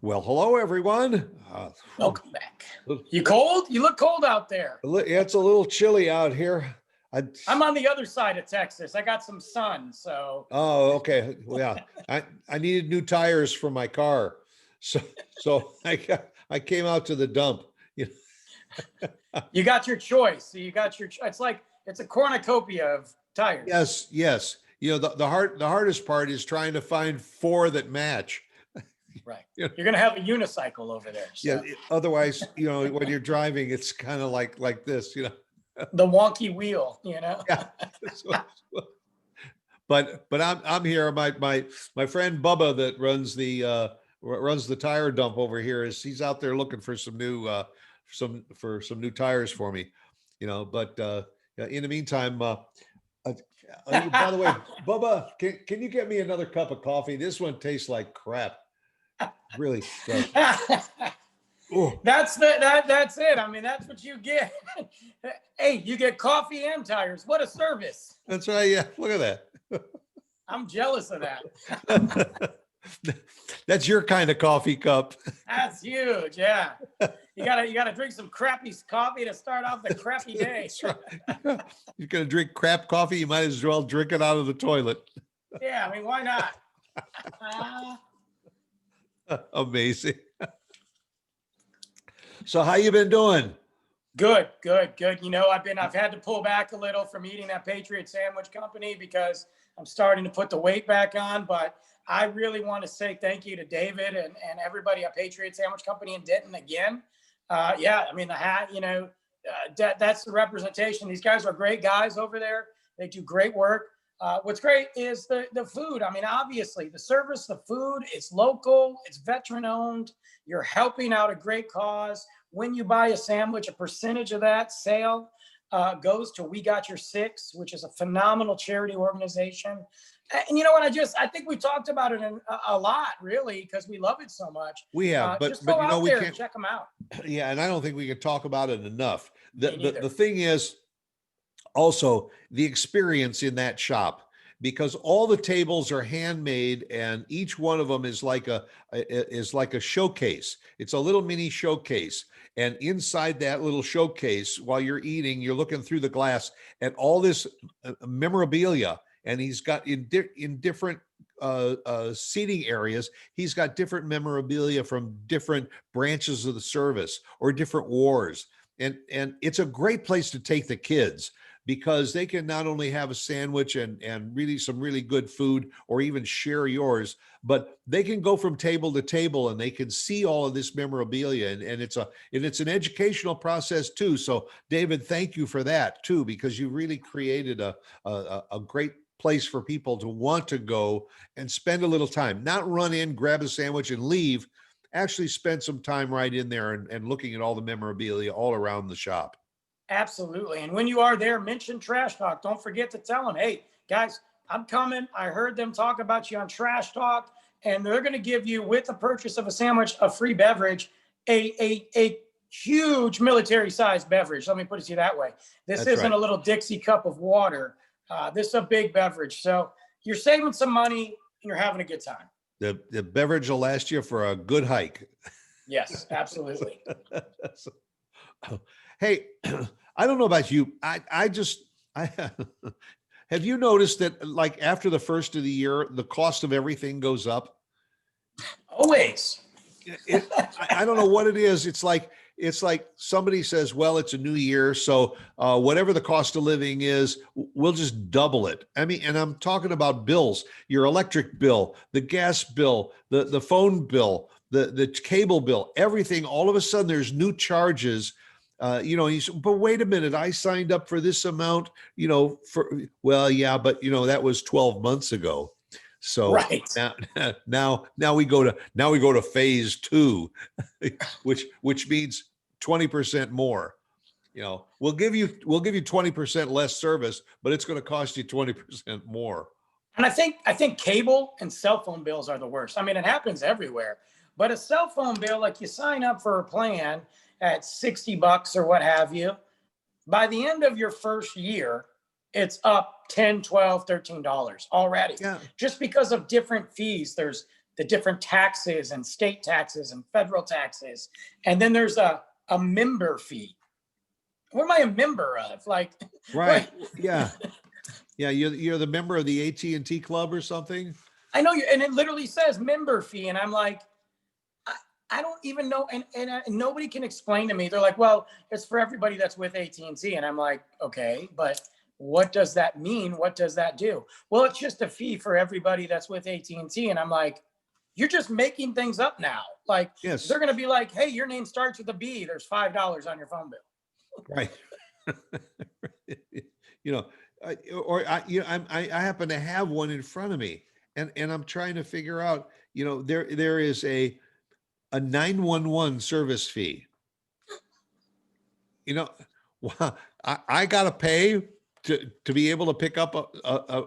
Well, hello, everyone. Welcome back. You cold? You look cold out there. It's a little chilly out here. I'm on the other side of Texas. I got some sun, so. Oh, okay. Well, yeah, I needed new tires for my car, so I came out to the dump. You got your choice. So you got your. It's a cornucopia of tires. Yes. The hardest part is trying to find four that match. Right. You're going to have a unicycle over there. So. Yeah. Otherwise, when you're driving, it's kind of like this, The wonky wheel, Yeah. But I'm here. My friend Bubba that runs the tire dump over here he's out there looking for some new new tires for me, But in the meantime, by the way, Bubba, can you get me another cup of coffee? This one tastes like crap. Really does. That's it. I mean, that's what you get. Hey, you get coffee and tires. What a service. That's right. Yeah. Look at that. I'm jealous of that. That's your kind of coffee cup. That's huge. Yeah. You gotta drink some crappy coffee to start off the crappy day. That's right. You're gonna drink crap coffee, you might as well drink it out of the toilet. Yeah, I mean, why not? Amazing. So how you been doing? Good. I've had to pull back a little from eating that Patriot Sandwich Company because I'm starting to put the weight back on. But I really want to say thank you to David and everybody at Patriot Sandwich Company in Denton again. Yeah, I mean, the hat, that's the representation. These guys are great guys over there. They do great work. What's great is the food. I mean, obviously, the service, the food, it's local, it's veteran owned. You're helping out a great cause. When you buy a sandwich, a percentage of that sale goes to We Got Your Six, which is a phenomenal charity organization. And you know what? I think we talked about it a lot, really, because we love it so much. We have, but just go out we there can't and check them out. Yeah, and I don't think we can talk about it enough. The thing is also the experience in that shop, because all the tables are handmade and each one of them is like a showcase. It's a little mini showcase. And inside that little showcase, while you're eating, you're looking through the glass at all this memorabilia. And he's got in different seating areas, he's got different memorabilia from different branches of the service or different wars. And it's a great place to take the kids, because they can not only have a sandwich and really some really good food, or even share yours, but they can go from table to table and they can see all of this memorabilia, and it's an educational process too. So David, thank you for that too, because you really created a great place for people to want to go and spend a little time, not run in, grab a sandwich and leave, actually spend some time right in there and looking at all the memorabilia all around the shop. Absolutely. And when you are there, mention Trash Talk. Don't forget to tell them, hey, guys, I'm coming. I heard them talk about you on Trash Talk, and they're going to give you, with the purchase of a sandwich, a free beverage, a huge military-sized beverage. Let me put it to you that way. This isn't right. A little Dixie cup of water. This is a big beverage. So you're saving some money and you're having a good time. The beverage will last you for a good hike. Yes, absolutely. Hey, I don't know about you. I have you noticed that, like, after the first of the year, the cost of everything goes up? Always. I don't know what it is. It's like somebody says, well, it's a new year, so whatever the cost of living is, we'll just double it. I mean, and I'm talking about bills, your electric bill, the gas bill, the phone bill, the cable bill, everything. All of a sudden there's new charges. But wait a minute, I signed up for this amount, well, yeah, but that was 12 months ago. So right. now we go to phase 2, which means 20% more. We'll give you 20% less service, but it's going to cost you 20% more. And I think cable and cell phone bills are the worst. I mean, it happens everywhere, but a cell phone bill, like you sign up for a plan at $60 or what have you, by the end of your first year, it's up $10, $12, $13 already. Yeah. Just because of different fees. There's the different taxes and state taxes and federal taxes. And then there's a member fee. What am I a member of? Like, Right. Yeah. Yeah. You're the member of the AT&T club or something. I know you, and it literally says member fee. And I'm like, I don't even know. And nobody can explain to me. They're like, well, it's for everybody that's with AT&T. And I'm like, okay, but what does that mean? What does that do? Well, it's just a fee for everybody that's with AT&T. And I'm like, you're just making things up now. Like, Yes. they're going to be like, hey, your name starts with a B. There's $5 on your phone bill. Right. You know, I happen to have one in front of me, and I'm trying to figure out, there is a 911 service fee. Wow, I got to pay to be able to pick up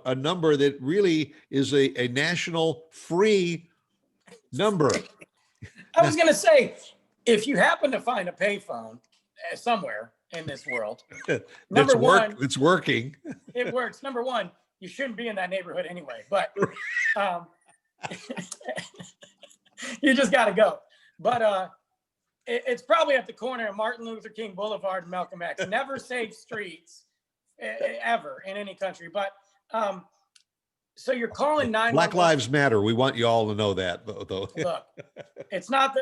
a number that really is a national free number. I was going to say, if you happen to find a payphone somewhere in this world, number one, it's working. It works. Number one, you shouldn't be in that neighborhood anyway, but you just got to go. But it's probably at the corner of Martin Luther King Boulevard and Malcolm X. Never safe streets ever in any country. But so you're calling 911. Black Lives Matter. We want you all to know that, though. Look, it's not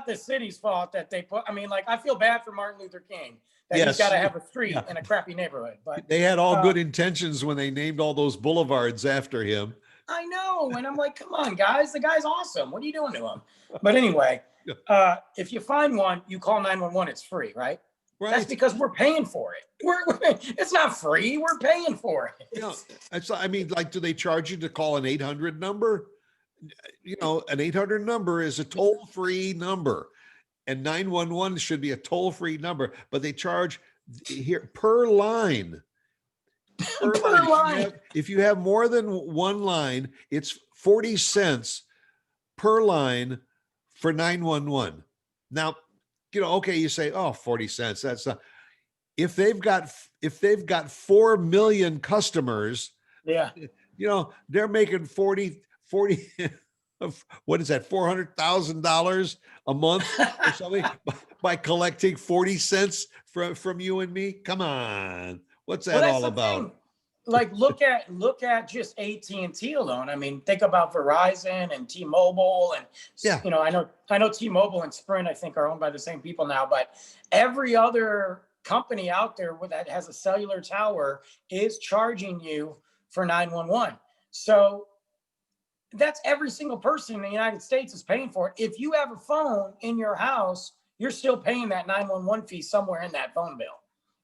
the city's fault that they put. I mean, like, I feel bad for Martin Luther King that he's got to have a street in a crappy neighborhood. But they had all good intentions when they named all those boulevards after him. I know, and I'm like, come on, guys, the guy's awesome. What are you doing to him? But anyway, if you find one, you call 911. It's free, right? Right. That's because we're paying for it. It's not free. We're paying for it. I mean, like, do they charge you to call an 800 number? An 800 number is a toll-free number, and 911 should be a toll-free number, but they charge here per line. Per line. If you have more than one line, it's 40 cents per line for 911. Now, okay, you say, oh, 40 cents. That's not. If they've got 4 million customers, yeah, they're making 40 what is that, $400,000 a month or something by collecting 40 cents from you and me. Come on, what's that all about? Thing. Like, look at just AT&T alone. I mean, think about Verizon and T-Mobile, and yeah, I know T-Mobile and Sprint, I think, are owned by the same people now, but every other company out there that has a cellular tower is charging you for 911. So that's every single person in the United States is paying for it. If you have a phone in your house, you're still paying that 911 fee somewhere in that phone bill,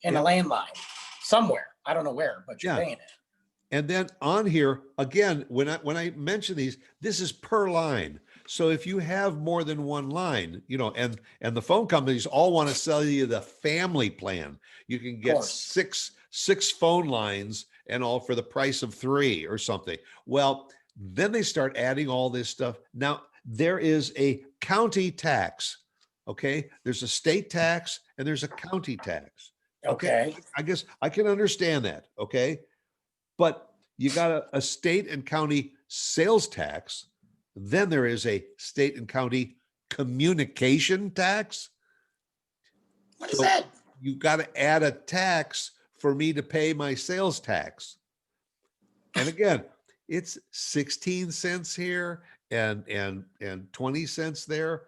in a landline, somewhere. I don't know where, but you're paying it. And then on here, again, when I mention these, this is per line. So if you have more than one line, and the phone companies all want to sell you the family plan. You can get six phone lines and all for the price of 3 or something. Well, then they start adding all this stuff. Now, there is a county tax, okay? There's a state tax and there's a county tax. Okay. I guess I can understand that. Okay. But you got a state and county sales tax. Then there is a state and county communication tax. What is that? You got to add a tax for me to pay my sales tax. And again, it's 16 cents here and 20 cents there.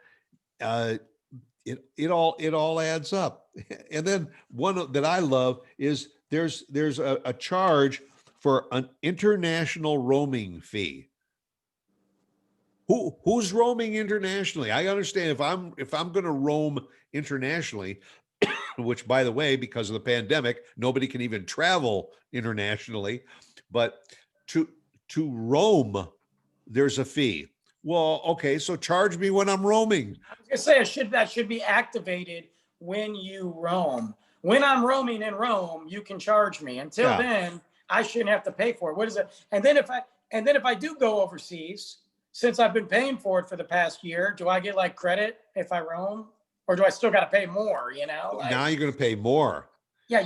It all adds up. And then one that I love is there's a charge for an international roaming fee. Who's roaming internationally? I understand if I'm going to roam internationally, which, by the way, because of the pandemic, nobody can even travel internationally, but to roam, there's a fee. Well, okay, so charge me when I'm roaming. I was gonna say that should be activated when you roam. When I'm roaming in Rome, you can charge me. Until then, I shouldn't have to pay for it. What is it? And then if I do go overseas, since I've been paying for it for the past year, do I get like credit if I roam, or do I still got to pay more? Now you're going to pay more. Yeah,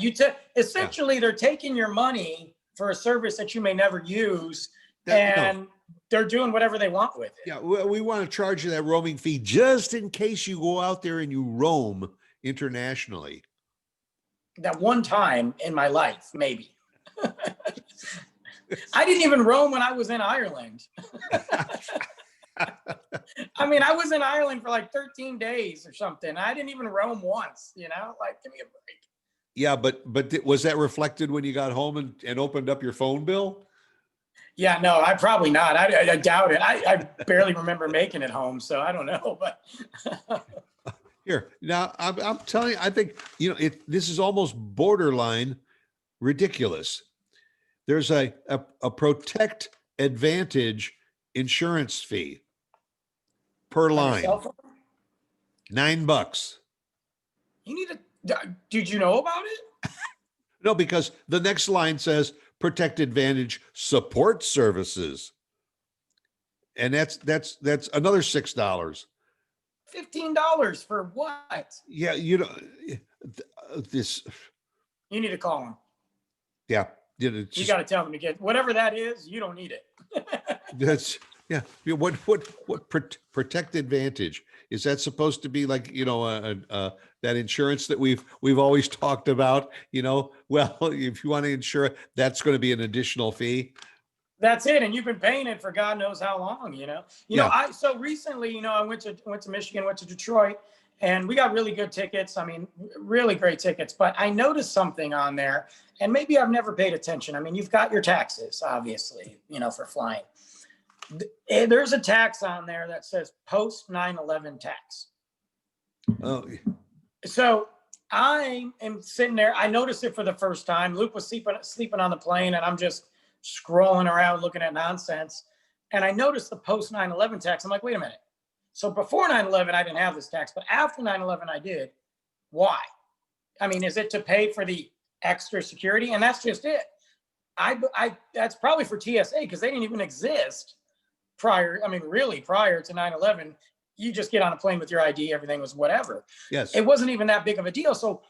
essentially they're taking your money for a service that you may never use, and they're doing whatever they want with it. Yeah, we want to charge you that roaming fee just in case you go out there and you roam internationally. That one time in my life, maybe. I didn't even roam when I was in Ireland. I mean, I was in Ireland for like 13 days or something. I didn't even roam once, you know, like, give me a break. Yeah, but was that reflected when you got home and opened up your phone bill? Yeah, no, I probably not. I doubt it. I barely remember making it home, so I don't know. But Here, now I'm telling you, I think, you know, this is almost borderline ridiculous. There's a Protect Advantage insurance fee per on your line, cell phone, $9. you need to. Did you know about it? No, because the next line says Protect Advantage support services. And that's another $6. $15 for what? Yeah, you know, this, You need to call them. yeah, you know, You got to tell them to get whatever that is. You don't need it. that's, yeah. What Protect Advantage, is that supposed to be like, you know, that insurance that we've always talked about, you know? Well, if you want to insure it, that's going to be an additional fee. That's it, and you've been paying it for God knows how long. You know. So recently, you know, I went to Michigan, went to Detroit, and we got really good tickets. I mean, really great tickets. But I noticed something on there, and maybe I've never paid attention. I mean, you've got your taxes, obviously, you know, for flying. There's a tax on there that says post 9/11 tax. Oh, So I am sitting there. I noticed it for the first time. Luke was sleeping on the plane, and I'm just scrolling around looking at nonsense. And I noticed the post 9/11 tax. I'm like, wait a minute. So before 9/11, I didn't have this tax, but after 9/11, I did. Why? I mean, is it to pay for the extra security? And that's just it. That's probably for TSA because they didn't even exist prior. I mean, really prior to 9/11, you just get on a plane with your ID. Everything was whatever. yes. It wasn't even that big of a deal. So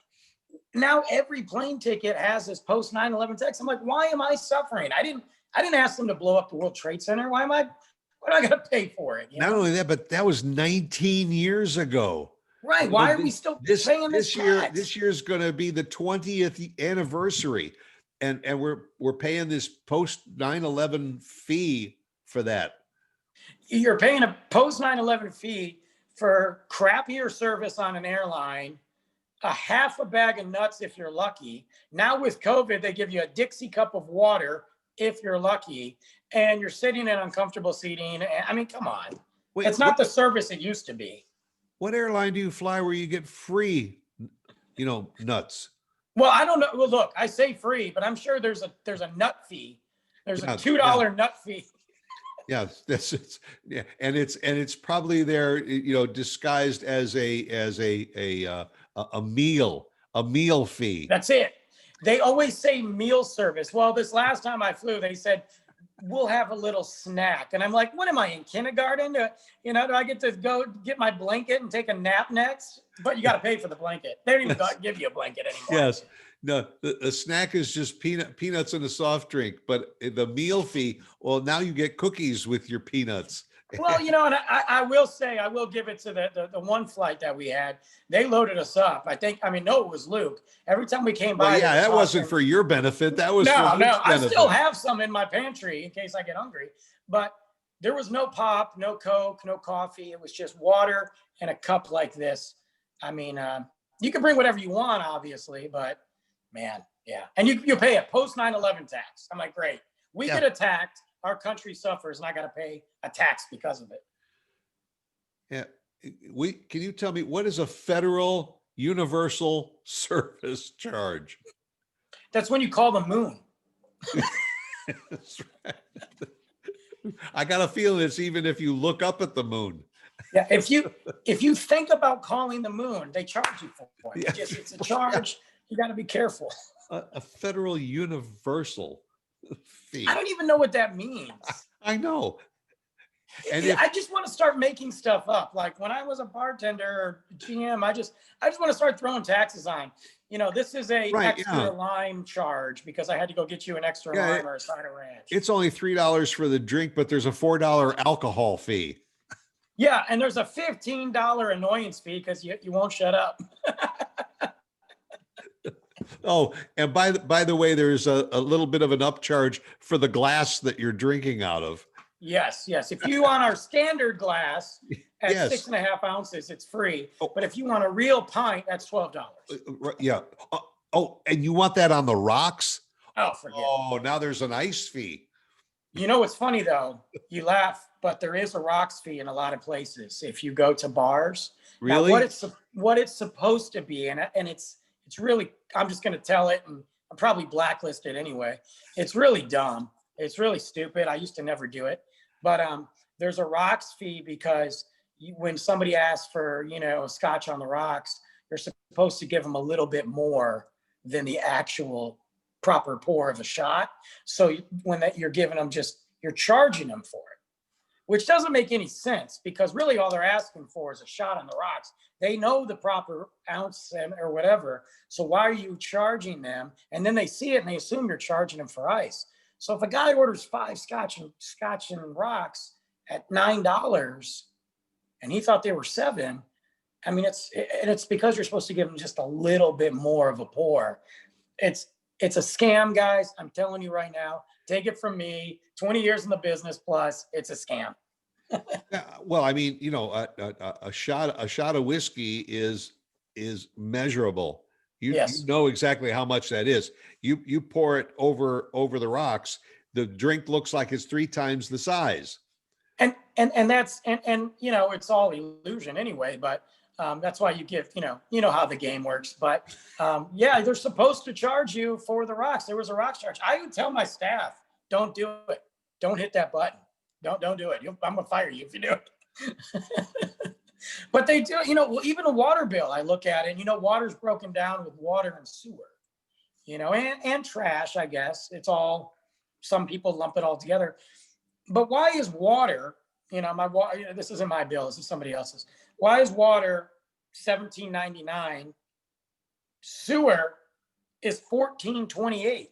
now every plane ticket has this post 9/11 tax. I'm like, why am I suffering? I didn't ask them to blow up the World Trade Center. Why am I going to pay for it? Not only that, but that was 19 years ago. Right. Why are we still paying this year? This year's going to be the 20th anniversary, and we're paying this post 9/11 fee for that. You're paying a post 9/11 fee for crappier service on an airline, a half a bag of nuts if you're lucky. Now with COVID, they give you a Dixie cup of water if you're lucky, and you're sitting in uncomfortable seating. I mean, come on. Wait, it's not the service it used to be. What airline do you fly where you get free, you know, nuts? Well, I don't know. Well, look, I say free, but I'm sure there's a nut fee. There's a $2 nut fee. Yeah, yeah, and it's probably there, you know, disguised as a meal fee. That's it. They always say meal service. Well, this last time I flew, they said we'll have a little snack, and I'm like, what am I in kindergarten? Do I get to go get my blanket and take a nap next? But you got to pay for the blanket. They don't even give you a blanket anymore. Yes. No, the snack is just peanuts and a soft drink, but the meal fee, well, now you get cookies with your peanuts. Well, you know, and I will say, I will give it to the one flight that we had. They loaded us up. It was Luke. Every time we came by. Well, yeah, that wasn't for your benefit. That was no. For Luke's I benefit. still have some in my pantry in case I get hungry. But there was no pop, no Coke, no coffee. It was just water and a cup like this. I mean, you can bring whatever you want, obviously, but man, yeah. And you pay a post 9/11 tax. I'm like, great. We get attacked. Our country suffers, and I got to pay a tax because of it. Yeah. Can you tell me, what is a federal universal service charge? That's when you call the moon. That's right. I got a feeling it's even if you look up at the moon. Yeah, if you think about calling the moon, they charge you for it. Yeah. It's a charge. Yeah. You got to be careful. A federal universal fee. I don't even know what that means. I know. And if I just want to start making stuff up. Like when I was a bartender or GM, I just want to start throwing taxes on. This is a right, extra yeah, lime charge because I had to go get you an extra yeah, lime or a cider ranch. it's only $3 for the drink, but there's a $4 alcohol fee. Yeah, and there's a $15 annoyance fee because you won't shut up. Oh, and by the way, there's a little bit of an upcharge for the glass that you're drinking out of. Yes, yes. If you want our standard glass at Yes. 6.5 ounces, it's free. Oh, But if you want a real pint, that's $12. yeah. Oh, and you want that on the rocks? Oh, forget it. Oh, now there's an ice fee. What's funny though? You laugh, but there is a rocks fee in a lot of places if you go to bars. Now, Really? what it's supposed to be, and it's really, I'm just going to tell it, and I'm probably blacklisted anyway. It's really dumb. It's really stupid. I used to never do it, but there's a rocks fee because when somebody asks for a scotch on the rocks, you're supposed to give them a little bit more than the actual proper pour of a shot. So when you're giving them you're charging them for it, which doesn't make any sense because really all they're asking for is a shot on the rocks. They know the proper ounce or whatever. So why are you charging them? And then they see it and they assume you're charging them for ice. So if a guy orders 5 scotch and rocks at $9 and he thought they were 7, I mean, it's because you're supposed to give them just a little bit more of a pour. It's a scam, guys. I'm telling you right now. Take it from me. 20 years in the business plus, it's a scam. Yeah, well, I mean, a shot of whiskey is measurable. You Yes. know exactly how much that is. You pour it over the rocks. The drink looks like it's 3 times the size. And that's it's all illusion anyway. But that's why you give how the game works. But yeah, they're supposed to charge you for the rocks. There was a rocks charge. I would tell my staff, don't do it. Don't hit that button. Don't do it. I'm gonna fire you if you do it. But they do. Even a water bill. I look at it. Water's broken down with water and sewer. And trash. I guess it's all. Some people lump it all together. But why is water? My water. This isn't my bill. This is somebody else's. Why is water $17.99? Sewer is $14.28.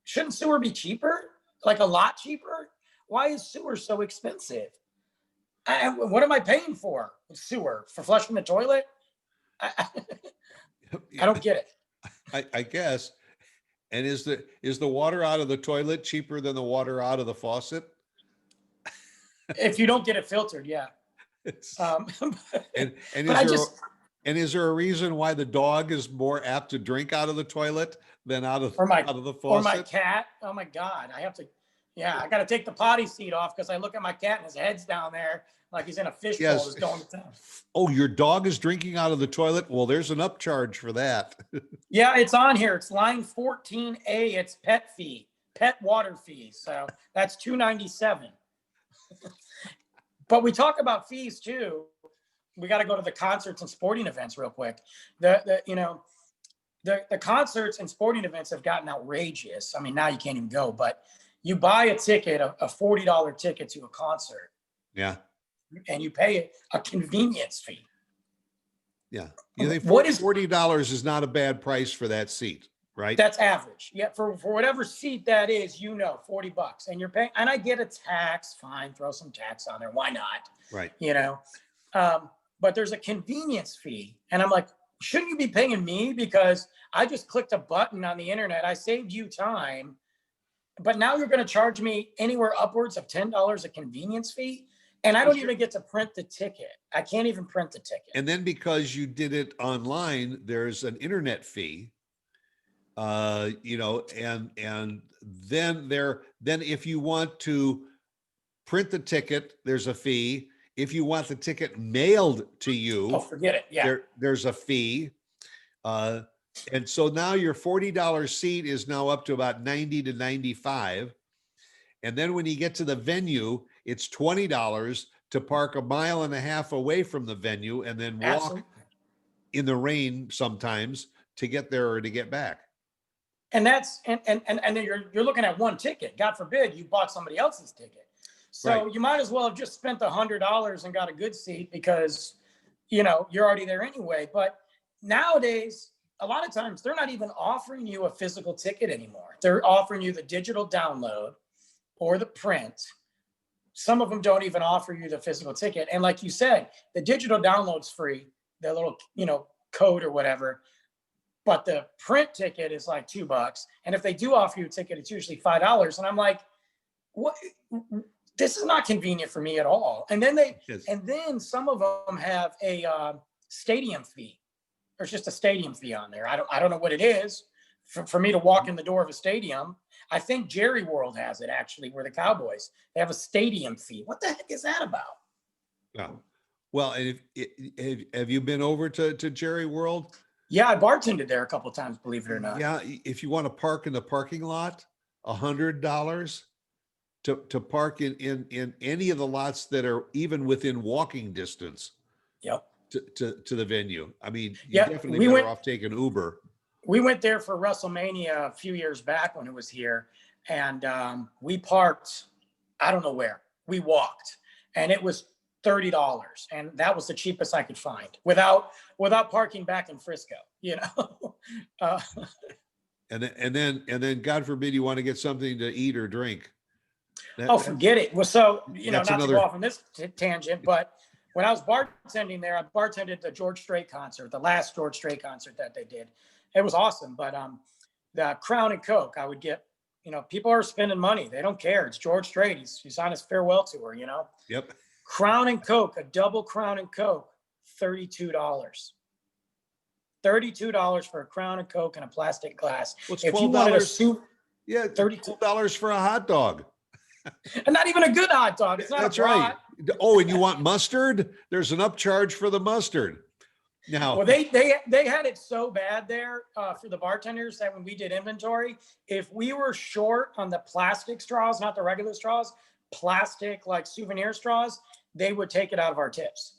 Shouldn't sewer be cheaper? Like a lot cheaper? Why is sewer so expensive? What am I paying for? Sewer for flushing the toilet? I don't get it. I guess. And is the water out of the toilet cheaper than the water out of the faucet? If you don't get it filtered, yeah. And is there a reason why the dog is more apt to drink out of the toilet than out of the faucet? Or my cat? Oh my God, I got to take the potty seat off because I look at my cat and his head's down there like he's in a fishbowl. Yes. That's going to town. Oh, your dog is drinking out of the toilet? Well, there's an upcharge for that. Yeah, it's on here. It's line 14A. It's pet water fee. So that's $2.97. But we talk about fees too. We got to go to the concerts and sporting events real quick. The concerts and sporting events have gotten outrageous. I mean, now you can't even go, but you buy a ticket, a $40 ticket to a concert. Yeah. And you pay a convenience fee. Yeah. You think $40 is not a bad price for that seat, right? That's average. Yeah. For whatever seat that is, $40 and you're paying, and I get a tax, fine, throw some tax on there. Why not? Right. But there's a convenience fee. And I'm like, shouldn't you be paying me? Because I just clicked a button on the internet. I saved you time, but now you're going to charge me anywhere upwards of $10 a convenience fee. And I don't even get to print the ticket. I can't even print the ticket. And then because you did it online, there's an internet fee, and then if you want to print the ticket, there's a fee. If you want the ticket mailed to you, oh, forget it. Yeah. There's a fee. And so now your $40 seat is now up to about $90 to $95. And then when you get to the venue, it's $20 to park 1.5 miles away from the venue and then walk Absolutely. in the rain sometimes to get there or to get back. And that's and then you're looking at one ticket. God forbid you bought somebody else's ticket. So Right. you might as well have just spent $100 and got a good seat because, you know, you're already there anyway. But nowadays, a lot of times they're not even offering you a physical ticket anymore. They're offering you the digital download or the print. Some of them don't even offer you the physical ticket. And like you said, the digital download's free, the little, you know, code or whatever. But the print ticket is like $2. And if they do offer you a ticket, it's usually $5. And I'm like, what? This is not convenient for me at all. And then Yes. and then some of them have a stadium fee. There's just a stadium fee on there. I don't know what it is for me to walk in the door of a stadium. I think Jerry World has it actually, where the Cowboys, they have a stadium fee. What the heck is that about? Yeah. Well, and have you been over to Jerry World? Yeah, I bartended there a couple of times, believe it or not. Yeah. If you want to park in the parking lot, $100 to park in any of the lots that are even within walking distance Yep. to the venue. I mean, you're Yeah, definitely better off taking Uber. we went there for WrestleMania a few years back when it was here, and we parked, I don't know where. We walked, and it was $30, and that was the cheapest I could find without parking back in Frisco. You know, And then God forbid you want to get something to eat or drink. forget it. Well, so you know, That's not to another. go off on this tangent, but when I was bartending there, I bartended the George Strait concert, the last George Strait concert that they did. It was awesome, but the Crown and Coke, I would get. You know, people are spending money. They don't care. It's George Strait. He's on his farewell tour. You know. Yep. Crown and Coke, a double Crown and Coke, $32. $32 for a Crown and Coke in a plastic glass. What's If you wanted a $12? soup, Yeah, $32. $12 for a hot dog. And not even a good hot dog. It's not That's a right. brat. Oh, and you want mustard? There's an upcharge for the mustard. Now, Well, they had it so bad there for the bartenders that when we did inventory, if we were short on the plastic straws, not the regular straws, plastic like souvenir straws, they would take it out of our tips.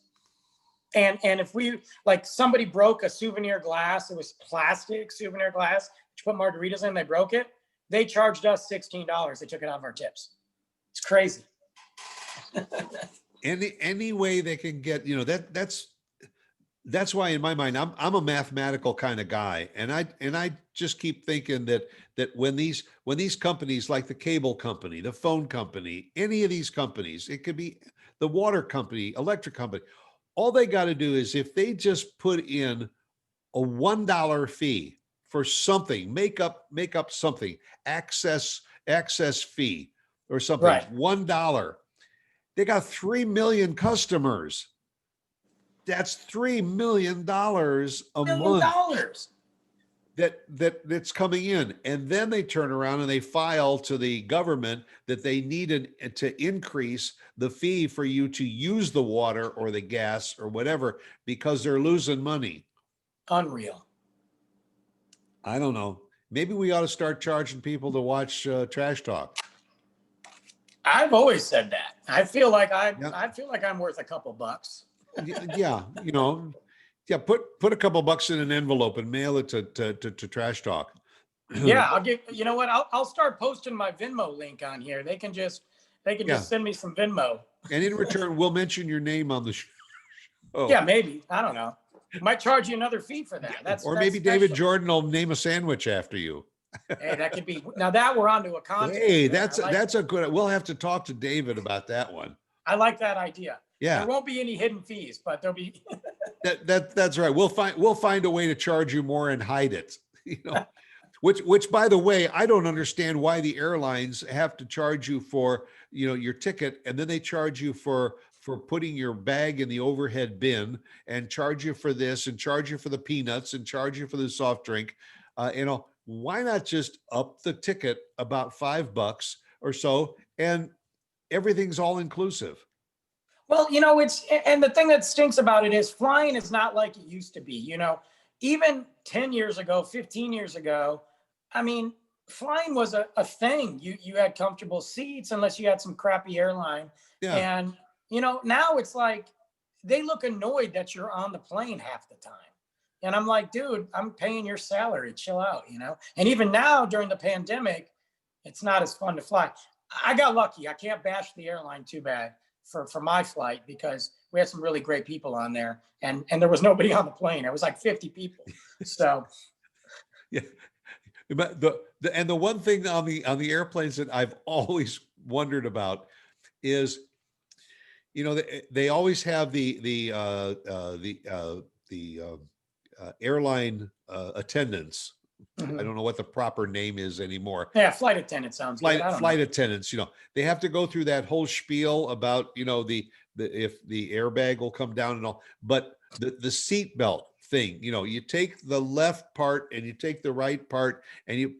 And if we, like, somebody broke a souvenir glass, it was plastic souvenir glass, which put margaritas in, they broke it. They charged us $16. They took it out of our tips. It's crazy. any way they can get, that's why in my mind I'm a mathematical kind of guy, and I just keep thinking that when these companies like the cable company, the phone company, any of these companies, it could be the water company, electric company, all they got to do is if they just put in a $1 fee for something, make up something, access fee or something, Right. $1, they got 3 million customers. That's $3 million a month that's coming in. And then they turn around and they file to the government that they needed to increase the fee for you to use the water or the gas or whatever, because they're losing money. Unreal. I don't know. Maybe we ought to start charging people to watch Trash Talk. I've always said that. I feel like Yep. I'm worth a couple bucks. Yeah, yeah. Put a couple bucks in an envelope and mail it to Trash Talk. Yeah, I'll get. You know what? I'll start posting my Venmo link on here. They can just send me some Venmo. And in return, we'll mention your name on the show. Yeah, maybe. I don't know. Might charge you another fee for that. That's Maybe special. David Jordan will name a sandwich after you. Hey, that could be. Now that we're onto a contest. Hey, man. that's a good. We'll have to talk to David about that one. I like that idea. Yeah, There won't be any hidden fees, but there'll be. that's right. We'll find a way to charge you more and hide it. Which by the way, I don't understand why the airlines have to charge you for your ticket, and then they charge you for putting your bag in the overhead bin, and charge you for this, and charge you for the peanuts, and charge you for the soft drink. Why not just up the ticket about $5 or so, and everything's all inclusive? Well, and the thing that stinks about it is flying is not like it used to be. Even 10 years ago, 15 years ago, I mean, flying was a thing. You had comfortable seats unless you had some crappy airline. Yeah. And, now it's like they look annoyed that you're on the plane half the time. And I'm like, dude, I'm paying your salary. Chill out, And even now during the pandemic, it's not as fun to fly. I got lucky. I can't bash the airline too bad for my flight because we had some really great people on there, and there was nobody on the plane. It was like 50 people. So Yeah. But the one thing on the airplanes that I've always wondered about is, they always have the airline attendants. I don't know what the proper name is anymore. yeah, flight attendant sounds good. I don't Flight know. attendants, they have to go through that whole spiel about, the if the airbag will come down and all, but the seat belt thing, you take the left part and you take the right part and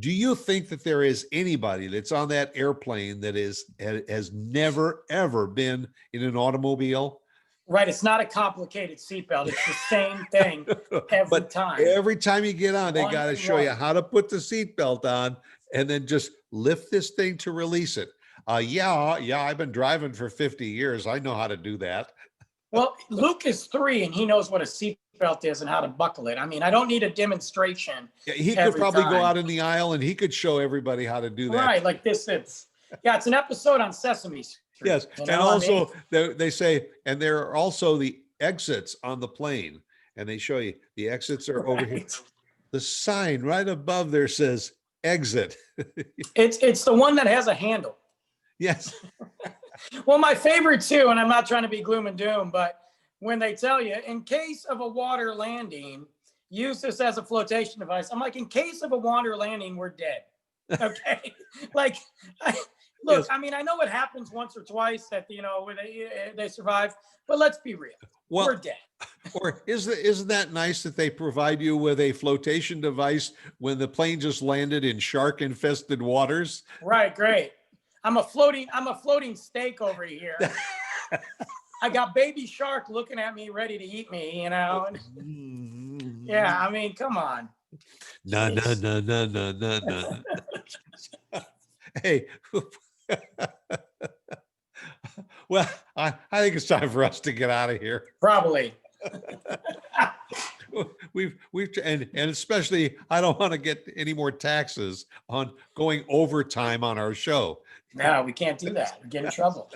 do you think that there is anybody that's on that airplane that has never ever been in an automobile? Right. It's not a complicated seatbelt. It's the same thing every time. Every time you get on, they One got to and show you one. how to put the seatbelt on and then just lift this thing to release it. Yeah, I've been driving for 50 years. I know how to do that. Well, Luke is 3 and he knows what a seatbelt is and how to buckle it. I mean, I don't need a demonstration. Yeah, he could every probably go time. out in the aisle and he could show everybody how to do that. Right. Like this. It's an episode on Sesame Street. Yes. You And know what I also mean? they say, and there are also the exits on the plane, and they show you the exits are over here. Right. The sign right above there says exit. It's the one that has a handle. Yes. Well, my favorite too, and I'm not trying to be gloom and doom, but when they tell you, in case of a water landing, use this as a flotation device. I'm like, in case of a water landing, we're dead. Okay. Look, Yes. I mean, I know it happens once or twice that, where they survive, but let's be real. Well, we're dead. Or isn't that nice that they provide you with a flotation device when the plane just landed in shark infested waters? Right. Great. I'm a floating steak over here. I got baby shark looking at me, ready to eat me, Yeah. I mean, come on. No. Hey, well, I think it's time for us to get out of here. Probably. We've and especially I don't want to get any more taxes on going overtime on our show. No, we can't do that. We get in trouble.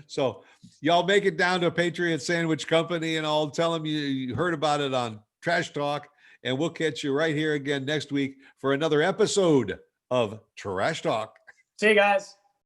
So y'all make it down to Patriot Sandwich Company and I'll tell them you heard about it on Trash Talk, and we'll catch you right here again next week for another episode of Trash Talk. See you guys.